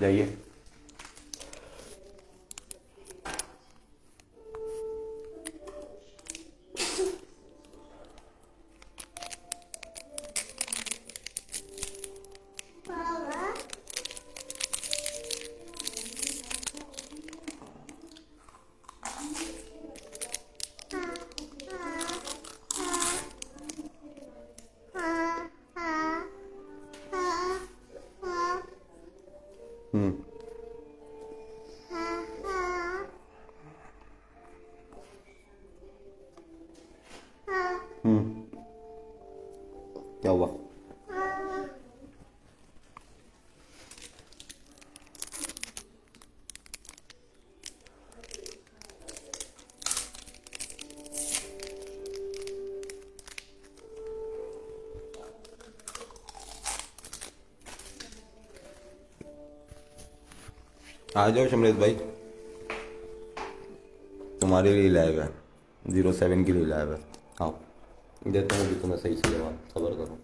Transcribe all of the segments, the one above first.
जाइए। हम्म हम्म क्या हुआ? आ जाओ शमरेश भाई, तुम्हारे लिए लाइव है, 07 के लिए लाइव है। आओ, देता हूँ कि तुम्हें सही से जवाब, सबर करो।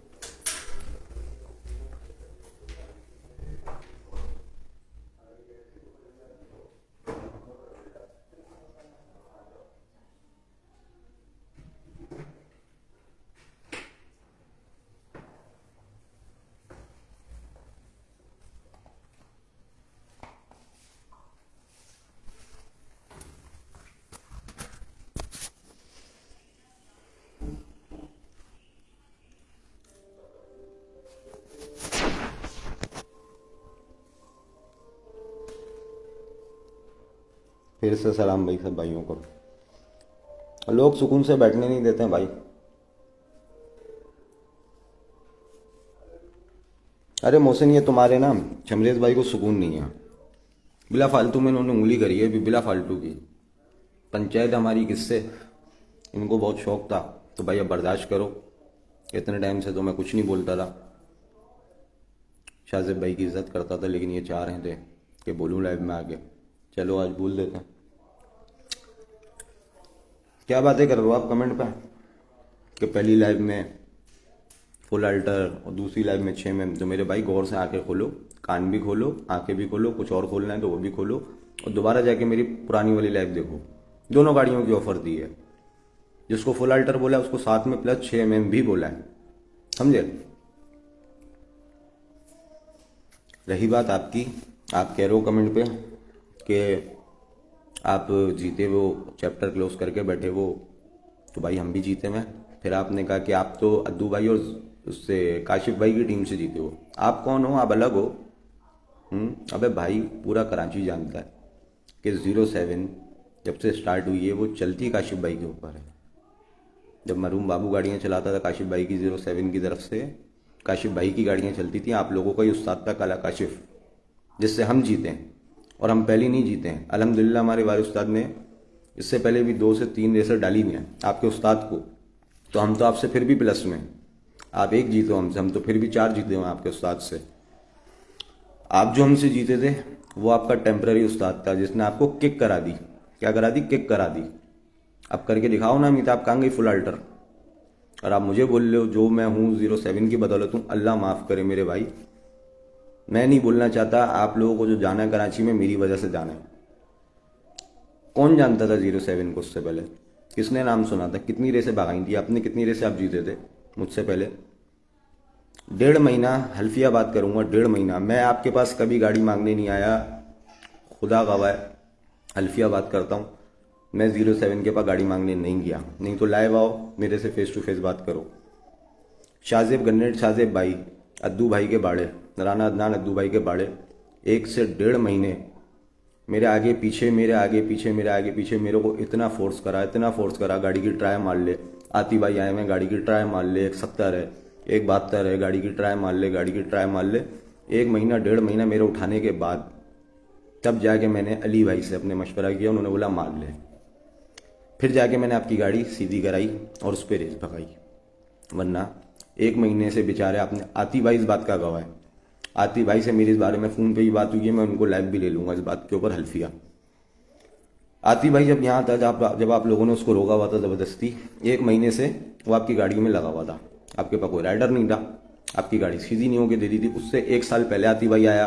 फिर से सलाम भाई सब भाइयों को। लोग सुकून से बैठने नहीं देते हैं भाई। अरे मोहसिन, ये तुम्हारे ना शमरेश भाई को सुकून नहीं है। बिला फालतू में इन्होंने उंगली करी है, बिला फालतू की पंचायत हमारी किससे। इनको बहुत शौक था तो भाई अब बर्दाश्त करो। इतने टाइम से तो मैं कुछ नहीं बोलता था, शाहजेब भाई की इज्जत करता था, लेकिन ये चाह रहे थे कि बोलूं लाइव में आके। चलो आज बोल देते हैं। क्या बातें कर रहे हो आप कमेंट पे कि पहली लाइव में फुल अल्टर और दूसरी लाइव में 6 में। तो मेरे भाई गौर से आंखें खोलो, कान भी खोलो, आंखें भी खोलो, कुछ और खोलना है तो वो भी खोलो, और दोबारा जाके मेरी पुरानी वाली लाइव देखो। दोनों गाड़ियों की ऑफर दी है। जिसको फुल अल्टर बोला है उसको साथ में प्लस 6 भी बोला है, समझे। रही बात आपकी, आप कह रहे हो कमेंट पे कि आप जीते वो चैप्टर क्लोज करके बैठे वो, तो भाई हम भी जीते में। फिर आपने कहा कि आप तो अद्दू भाई और उससे काशिफ भाई की टीम से जीते हो। आप कौन हो? आप अलग हो। अबे भाई पूरा कराची जानता है कि 07 जब से स्टार्ट हुई है वो चलती काशिफ भाई के ऊपर है। जब मरूम बाबू गाड़ियाँ चलाता था काशिफ भाई की 07 की तरफ से, काशिफ भाई की गाड़ियाँ चलती थी। आप लोगों का ही उस्ताद था काला काशिफ, जिससे हम जीते हैं। और हम पहले नहीं जीते हैं, अल्हम्दुलिल्लाह हमारे वाले उस्ताद ने इससे पहले भी 2 से 3 रेसर डाली हुई हैं आपके उस्ताद को। तो हम तो आपसे फिर भी प्लस में, आप एक जीते हो हमसे, हम तो फिर भी 4 जीते हुए आपके उस्ताद से। आप जो हमसे जीते थे वो आपका टेम्पररी उस्ताद था जिसने आपको किक करा दी। क्या करा दी? किक करा दी। अब करके दिखाओ ना अमिताभ, कहाँ गई फुल अल्टर? और आप मुझे बोल रहे हो जो मैं हूँ 07 की बदौलत हूँ। अल्लाह माफ़ करे मेरे भाई, मैं नहीं बोलना चाहता। आप लोगों को जो जाना है कराची में मेरी वजह से जाना है। कौन जानता था 07 को उससे पहले? किसने नाम सुना था? कितनी रेसें भगाई थी आपने? कितनी रेसें आप जीते थे मुझसे पहले? 1.5 महीना हल्फिया बात करूंगा, 1.5 महीना मैं आपके पास कभी गाड़ी मांगने नहीं आया। खुदा गवाह है, हल्फिया बात करता हूँ। मैं 07 के पास गाड़ी मांगने नहीं गया। नहीं तो लाइव आओ, मेरे से फेस टू फेस बात करो। शाहजेब गन्नेट, शाहजेब भाई, अद्दू भाई के बाड़े, राना अदनान अद्दू भाई के बाड़े 1 से 1.5 महीने मेरे आगे पीछे, मेरे आगे पीछे, मेरे आगे पीछे मेरे को इतना फोर्स करा, इतना फोर्स करा, गाड़ी की ट्राई मार ले। आती भाई आए मैं, गाड़ी की ट्राई मार ले, 170 है, 172 है, गाड़ी की ट्राई मार ले, गाड़ी की ट्राई मार ले। 1 महीना 1.5 महीना मेरे उठाने के बाद तब जाके मैंने अली भाई से अपने मशवरा किया, उन्होंने बोला मार ले। फिर जाके मैंने आपकी गाड़ी सीधी कराई और उस पर रेस भगाई। वरना 1 महीने से बेचारे आपने, आती भाई इस बात का गवाह है। आती भाई से मेरी इस बारे में फ़ोन पे ही बात हुई है, मैं उनको लाइव भी ले लूंगा इस बात के ऊपर हल्फिया। आती भाई जब यहाँ था, जब आप लोगों ने उसको रोका हुआ था ज़बरदस्ती, 1 महीने से वो आपकी गाड़ियों में लगा हुआ था। आपके पास कोई राइडर नहीं था, आपकी गाड़ी सीधी नहीं होके दे दी थी। उससे 1 साल पहले आती भाई आया,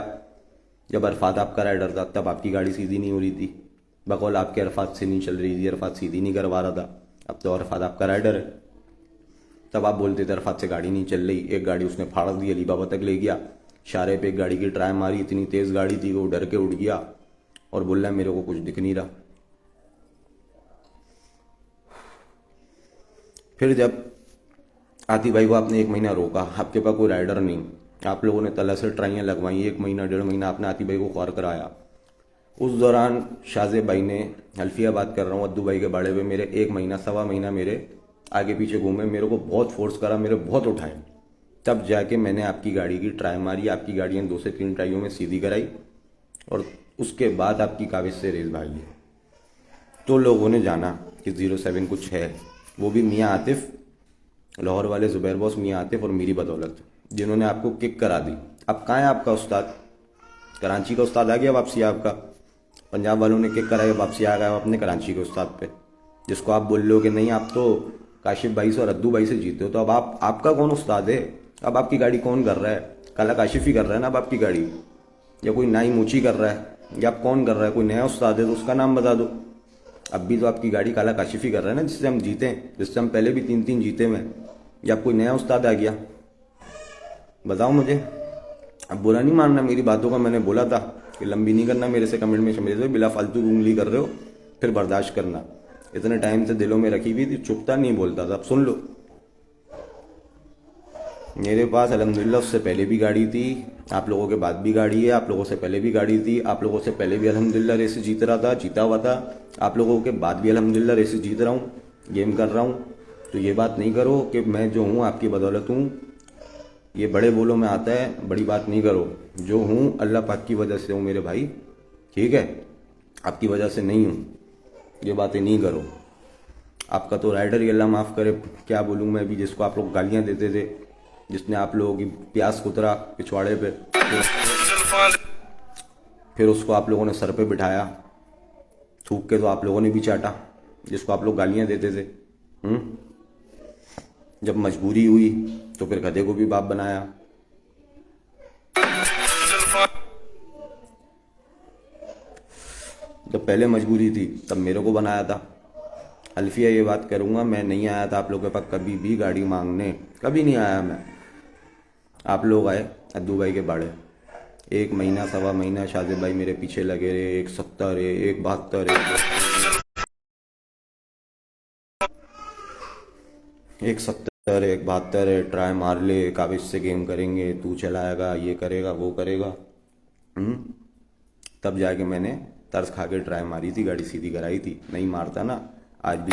जब अरफात आपका राइडर था तब आपकी गाड़ी सीधी नहीं हो रही थी, बकौल आपके अरफात से नहीं चल रही थी, अरफात सीधी नहीं करवा रहा था। अब तो अरफात आपका राइडर है, तब आप बोलते थे अरफात से गाड़ी नहीं चल रही। एक गाड़ी उसने फाड़ दी, अली बाबा तक ले गया, इशारे पे एक गाड़ी की ट्राई मारी, इतनी तेज गाड़ी थी कि वो डर के उड़ गया और बोल रहा है मेरे को कुछ दिख नहीं रहा। फिर जब आती भाई को आपने 1 महीना रोका, आपके पास कोई राइडर नहीं, आप लोगों ने तला से ट्राइयाँ लगवाई, 1 महीना 1.5 महीना आपने आती भाई को ख्वार कराया। उस दौरान शाहजेब भाई ने, हल्फिया बात कर रहा हूँ, अद्दू भाई के बाड़े पे मेरे 1 महीना 1.25 महीना मेरे आगे पीछे घूमे, मेरे को बहुत फोर्स करा, मेरे बहुत उठाए, तब जाके मैंने आपकी गाड़ी की ट्राई मारी, आपकी गाड़ी ने 2 से 3 ट्राइयों में सीधी कराई और उसके बाद आपकी काबिज से रेस भागी। तो लोगों ने जाना कि 07 कुछ है, वो भी मियाँ आतिफ, लाहौर वाले जुबैर बॉस मियाँ आतिफ और मेरी बदौलत, जिन्होंने आपको किक करा दी। अब कहाँ है आपका उस्ताद? कराची का उस्ताद आ गया वापसी आपका, पंजाब वालों ने किक कराया, वापसी आ गया अपने कराची के उस्ताद पे, जिसको आप बोल लो कि नहीं आप तो काशिफ भाई से और अद्दू भाई से जीते हो, तो अब आपका कौन उस्ताद है? अब आपकी गाड़ी कौन कर रहा है? काला काशिफ ही कर रहा है ना अब आपकी गाड़ी, या कोई नाई मूची कर रहा है, या आप कौन कर रहा है? कोई नया उस्ताद है तो उसका नाम बता दो। अब भी तो आपकी गाड़ी काला काशिफ ही कर रहा है ना, जिससे हम जीते हैं, जिससे हम पहले भी 3-3 जीते हुए हैं, या आप कोई नया उस्ताद आ गया? बताओ मुझे। अब बुरा नहीं मानना मेरी बातों का, मैंने बोला था कि लंबी नहीं करना मेरे से कमेंट में, मेरे से बिला फालतू उंगली कर रहे हो, फिर बर्दाश्त करना। इतने टाइम से दिलों में रखी हुई थी, चुपता नहीं बोलता था, अब सुन लो। मेरे पास अल्हम्दुलिल्लाह उससे पहले भी गाड़ी थी, आप लोगों के बाद भी गाड़ी है, आप लोगों से पहले भी गाड़ी थी, आप लोगों से पहले भी अल्हम्दुलिल्लाह रेस जीत रहा था, जीता हुआ था, आप लोगों के बाद भी अल्हम्दुलिल्लाह रेस जीत रहा हूँ, गेम कर रहा हूँ। तो ये बात नहीं करो कि मैं जो हूँ आपकी बदौलत हूँ, ये बड़े बोलों में आता है, बड़ी बात नहीं करो। जो हूँ अल्लाह पाक की वजह से हूँ मेरे भाई, ठीक है? आपकी वजह से नहीं हूँ, ये बातें नहीं करो। आपका तो राइडर ही अल्लाह माफ़ करे, क्या बोलूँ मैं भी, जिसको आप लोग गालियाँ देते थे, जिसने आप लोगों की प्यास कुतरा पिछवाड़े पे, फिर उसको आप लोगों ने सर पे बिठाया, थूक के तो आप लोगों ने भी चाटा, जिसको आप लोग गालियाँ देते थे। जब मजबूरी हुई तो फिर गधे को भी बाप बनाया। जब पहले मजबूरी थी तब मेरे को बनाया था। अल्फिया ये बात करूँगा, मैं नहीं आया था आप लोगों के पास कभी भी गाड़ी मांगने, कभी नहीं आया मैं। आप लोग आए अद्दू भाई के बाड़े, 1 महीना 1.25 महीना शाहजेब भाई मेरे पीछे लगे रहे, 170 है, 172 है, 170 है, 172 है, ट्राई मार ले, काबिज से गेम करेंगे, तू चलाएगा, ये करेगा, वो करेगा। तब जाके मैंने तरस खा के ट्राई मारी थी, गाड़ी सीधी कराई थी। नहीं मारता ना, आज भी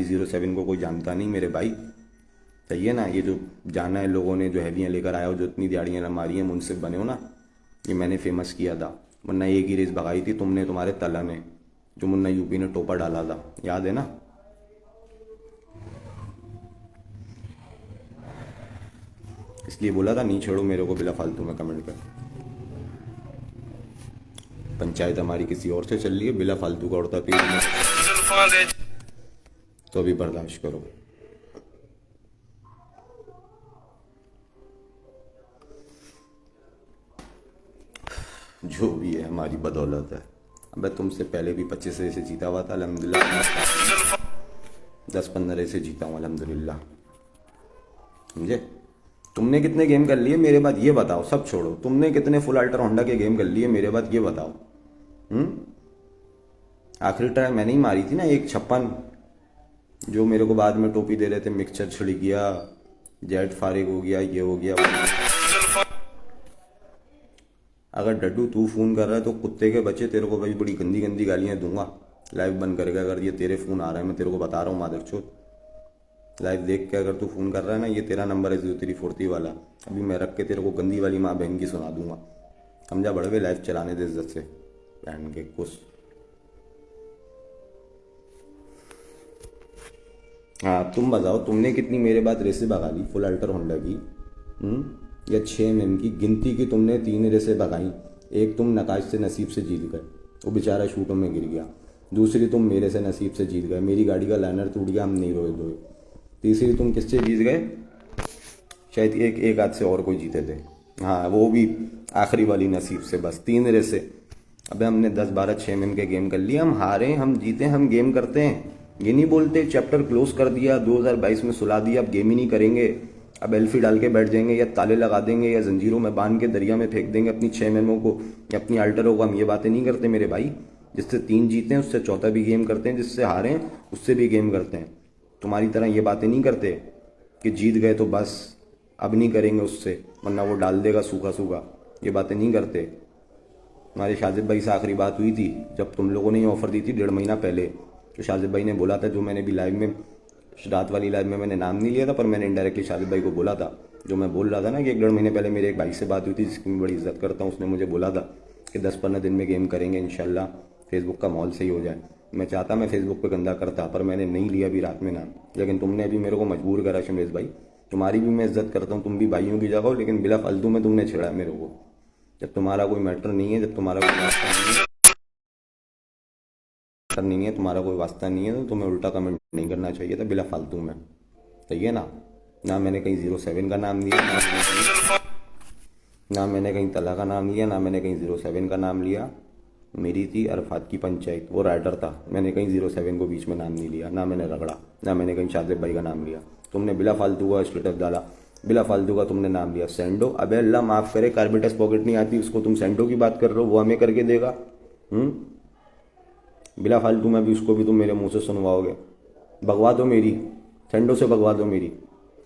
07 को कोई जानता नहीं मेरे भाई, सही है ना? ये जो जाना है लोगों ने, जो हैवियाँ लेकर आया हो, जो इतनी दिहाड़ियाँ मारी हैं, मुनसिफ बने हो ना, ये मैंने फेमस किया था। वरना एक ही रेस भगाई थी तुमने, तुम्हारे तला ने, जो मुन्ना यूपी ने टोपा डाला था, याद है ना? इसलिए बोला था नहीं छेड़ो मेरे को बिला फालतू में कमेंट कर। पंचायत हमारी किसी और से चल रही है, बिला फालतू का उड़ता तेज, तो अभी बर्दाश्त करो। जो भी है हमारी बदौलत है। अब तुमसे पहले भी 25 रेसे जीता हुआ था अल्हम्दुलिल्लाह, 10-15 रेसे जीता हूँ अल्हम्दुलिल्लाह, समझे? तुमने कितने गेम कर लिए मेरे बाद ये बताओ, सब छोड़ो, तुमने कितने फुल अल्टर होंडा के गेम कर लिए मेरे बाद ये बताओ। आखिरी ट्राई मैंने ही मारी थी ना, 156, जो मेरे को बाद में टोपी दे रहे थे, मिक्सचर छिड़ गया, जेट फारिग हो गया, ये हो गया। अगर डड्डू तू फ़ोन कर रहा है तो कुत्ते के बच्चे तेरे को भाई बड़ी गंदी गंदी गालियाँ दूंगा, लाइव बंद करके। अगर ये तेरे फ़ोन आ रहा है, मैं तेरे को बता रहा हूँ मादरचोद, लाइव देख के अगर तू फ़ोन कर रहा है ना, ये तेरा नंबर है 0340 वाला, अभी मैं रख के तेरे को गंदी वाली माँ बहन की सुना दूंगा, समझा? बड़वे लाइव चलाने दे इज्जत से, बहन के कुछ। हाँ तुम बताओ, तुमने कितनी मेरे बाद रेसे भगा ली फुल अल्टर होंडा की? या 6 mm की गिनती की तुमने 3 रेसे भगाई। एक तुम नकाश से नसीब से जीत गए, वो बेचारा शूटों में गिर गया। दूसरी तुम मेरे से नसीब से जीत गए, मेरी गाड़ी का लाइनर टूट गया, हम नहीं रोए धोए। तीसरी तुम किससे जीत गए? शायद एक आध से और कोई जीते थे, हाँ वो भी आखिरी वाली नसीब से, बस 3 रेसे। अबे हमने 10 12 6 के गेम कर लिए, हम हारे हम जीते हम गेम करते हैं, ये नहीं बोलते चैप्टर क्लोज कर दिया 2022 में सुला दिया अब गेम ही नहीं करेंगे, अब एल्फी डाल के बैठ जाएंगे या ताले लगा देंगे या जंजीरों में बांध के दरिया में फेंक देंगे अपनी 6 को या अपनी अल्टरों को। हम ये बातें नहीं करते मेरे भाई, जिससे 3 जीते हैं उससे चौथा भी गेम करते हैं, जिससे हारे हैं उससे भी गेम करते हैं। तुम्हारी तरह ये बातें नहीं करते कि जीत गए तो बस अब नहीं करेंगे उससे वरना वो डाल देगा सूखा सूखा, ये बातें नहीं करते। हमारे शाजिद भाई से आखिरी बात हुई थी जब तुम लोगों ने ये ऑफर दी थी 1.5 महीना पहले, तो शाजिद भाई ने बोला था, जो मैंने भी लाइव में रात वाली लाइव में मैंने नाम नहीं लिया था पर मैंने इनडायरेक्टली शाजिद भाई को बोला था, जो मैं बोल रहा था ना कि 1.5 महीने पहले मेरे एक भाई से बात हुई थी जिसकी मैं बड़ी इज्जत करता हूँ, उसने मुझे बोला था कि 10 15 दिन में गेम करेंगे इंशाल्लाह, फेसबुक का माहौल सही हो जाए। मैं चाहता मैं फेसबुक पे गंदा करता पर मैंने नहीं लिया अभी रात में नाम, लेकिन तुमने अभी मेरे को मजबूर करा शमरेश भाई। तुम्हारी भी मैं इज्जत करता हूँ, तुम भी भाइयों की जगह हो, लेकिन बिला फालतू में तुमने छेड़ा मेरे को। जब तुम्हारा कोई मैटर नहीं है, जब तुम्हारा कोई वास्ता नहीं है, तुम्हारा कोई वास्ता नहीं है तो तुम्हें उल्टा कमेंट नहीं करना चाहिए था बिला फालतू में, सही है ना। ना मैंने कहीं 07 का नाम लिया, ना मैंने कहीं तला का नाम लिया, ना मैंने कहीं 07 का नाम लिया। मेरी थी अरफात की पंचायत, वो राइटर था, मैंने कहीं 07 को बीच में नाम नहीं लिया, ना मैंने रगड़ा, ना मैंने कहीं शाजिब भाई का नाम लिया। तुमने बिला फालतू का स्टेटस डाला, बिला फालतू का तुमने नाम लिया सेंडो। अबे अल्लाह माफ करे, कार्बेटस पॉकेट नहीं आती उसको तुम सेंडो की बात कर रहे हो, वो हमें करके देगा। बिला फालतू में भी उसको भी तुम मेरे मुंह से सुनवाओगे। भगवा दो मेरी, सेंडो से भगवा दो मेरी,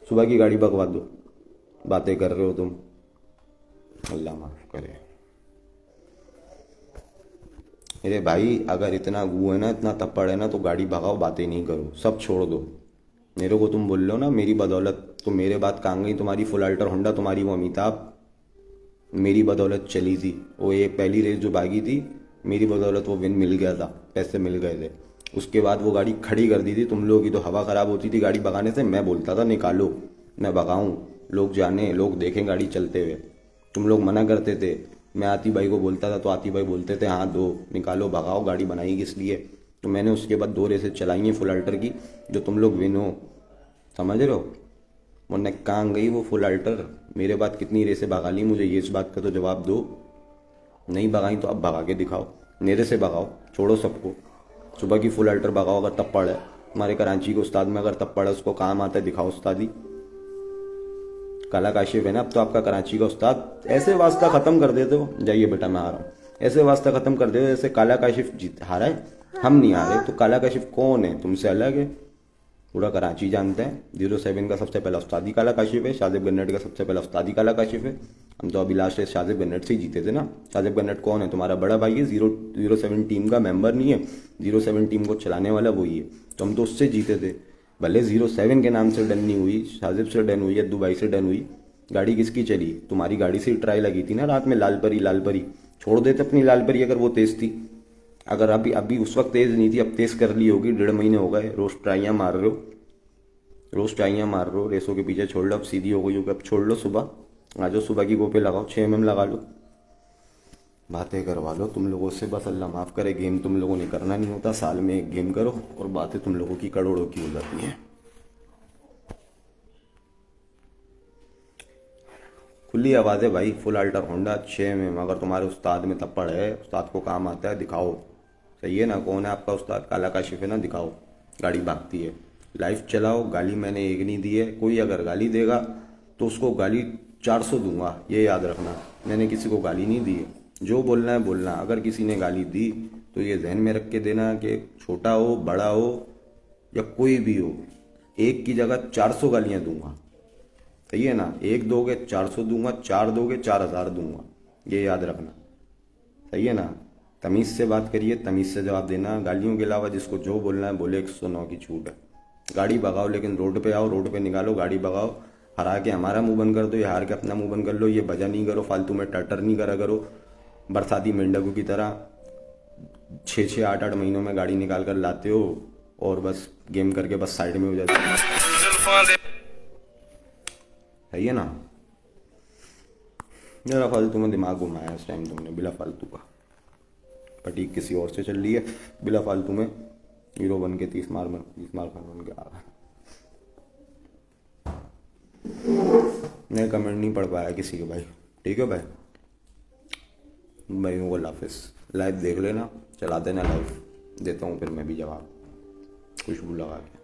सुबह की गाड़ी भगवा दो, बातें कर रहे हो तुम, अल्लाह माफ करे। मेरे भाई अगर इतना गू है ना, इतना तप्पड़ है ना, तो गाड़ी भगाओ, बातें नहीं करो, सब छोड़ दो। मेरे को तुम बोल लो ना मेरी बदौलत, तो मेरे बात कहाँ गई तुम्हारी फुल अल्टर होंडा, तुम्हारी वो अमिताभ, मेरी बदौलत चली थी वो, एक पहली रेस जो भागी थी मेरी बदौलत वो विन मिल गया था, पैसे मिल गए थे। उसके बाद वो गाड़ी खड़ी कर दी थी तुम लोगों की, तो हवा ख़राब होती थी गाड़ी भगाने से, मैं बोलता था निकालो, मैं भगाऊँ, लोग जाने, लोग देखें गाड़ी चलते हुए। तुम लोग मना करते थे, मैं आती भाई को बोलता था तो आती भाई बोलते थे हाँ दो, निकालो, भगाओ, गाड़ी बनाई किस लिए। तो मैंने उसके बाद 2 रेसें चलाई हैं फुल अल्टर की, जो तुम लोग विन हो, समझ रहे हो। वरना कहाँ गई वो फुल अल्टर, मेरे बाद कितनी रेसें भगा ली, मुझे ये इस बात का तो जवाब दो। नहीं भगाई तो अब भगा के दिखाओ, मेरे से भगाओ, छोड़ो सबको। सुबह की फुल अल्टर भगाओ, अगर तप्पड़ है हमारे कराची के उस्ताद में, अगर तप्पड़ है उसको काम आता है, दिखाओ उस्तादी। काला काशिफ है ना अब तो आपका कराची का उस्ताद, ऐसे वास्ता खत्म कर देते हो, जाइए बेटा मैं आ रहा हूँ, ऐसे वास्ता खत्म कर देते हो जैसे काला काशिफ जीत हारा है, हम नहीं हारे। तो काला काशिफ कौन है, तुमसे अलग है, पूरा कराची जानते हैं। 07 का सबसे पहला उस्तादी काला काशिफ है, शाजिब गन्नट का सबसे पहला उस्तादी काला काशिफ है। हम तो अभी लास्ट रेस शाजिब गन्नट से ही जीते थे ना। शाजिब गन्नट कौन है, तुम्हारा बड़ा भाई है, 07 टीम का मेंबर नहीं है, 07 टीम को चलाने वाला वही है, तो हम तो उससे जीते थे। भले 07 के नाम से डन नहीं हुई, शाजिब से डन हुई है, दुबई से डन हुई। गाड़ी किसकी चली, तुम्हारी गाड़ी से ही ट्राई लगी थी ना रात में, लाल परी लाल परी, छोड़ देते अपनी लाल परी अगर वो तेज थी। अगर अभी अभी उस वक्त तेज नहीं थी, अब तेज कर ली होगी, 1.5 महीने हो गए, रोज ट्राइयाँ मार रहे हो, रोज टाइयाँ मार रहे हो, रेसों के पीछे छोड़ लो, अब सीधी हो गई होगी, अब छोड़ लो, सुबह आ जाओ, सुबह की गोपे लगाओ, 6 लगा लो, बातें करवा लो तुम लोगों से। बस अल्लाह माफ़ करे, गेम तुम लोगों ने करना नहीं होता, साल में एक गेम करो और बातें तुम लोगों की करोड़ों की हो जाती हैं। खुली आवाज़ है भाई, फुल अल्टर होंडा 6 में, अगर तुम्हारे उस्ताद में तप्पड़ है, उस्ताद को काम आता है, दिखाओ, सही है ना। कौन है आपका उस्ताद, काला काशिफ है ना, दिखाओ, गाड़ी भागती है, लाइव चलाओ। गाली मैंने एक नहीं दी है, कोई अगर गाली देगा तो उसको गाली 400 दूंगा, ये याद रखना, मैंने किसी को गाली नहीं दी है। जो बोलना है बोलना, अगर किसी ने गाली दी तो ये जहन में रख के देना कि छोटा हो बड़ा हो या कोई भी हो, एक की जगह 400 गालियां दूंगा, सही है ना। एक दोगे 400 दूंगा, 4 दोगे 4000 दूंगा, ये याद रखना, सही है ना। तमीज़ से बात करिए, तमीज़ से जवाब देना, गालियों के अलावा जिसको जो बोलना है बोले, 109 की छूट है। गाड़ी भगाओ लेकिन रोड पे आओ, रोड पे निकालो, गाड़ी भगाओ, हरा के हमारा मुंह बंद कर दो या हार के अपना मुंह बंद कर लो। ये भजा नहीं करो, फालतू में टटर नहीं करा करो बरसाती मेंढकों की तरह, 6 6 8 8 महीनों में गाड़ी निकाल कर लाते हो और बस गेम करके बस साइड में हो जाते हो, सही है ना। मेरा फालतू में दिमाग घुमाया इस टाइम तुमने, बिला फालतू का। फटीक किसी और से चल रही है, बिला फालतू में हीरो बन के 30 मार खान बन के आ रहा। मैं कमेंट नहीं पढ़ पाया किसी के भाई, ठीक है भाई। मैं हूँ अल्लाह हाफिज़। लाइव देख लेना, चला देना लाइव, देता हूँ फिर मैं भी जवाब खुशबू लगा के।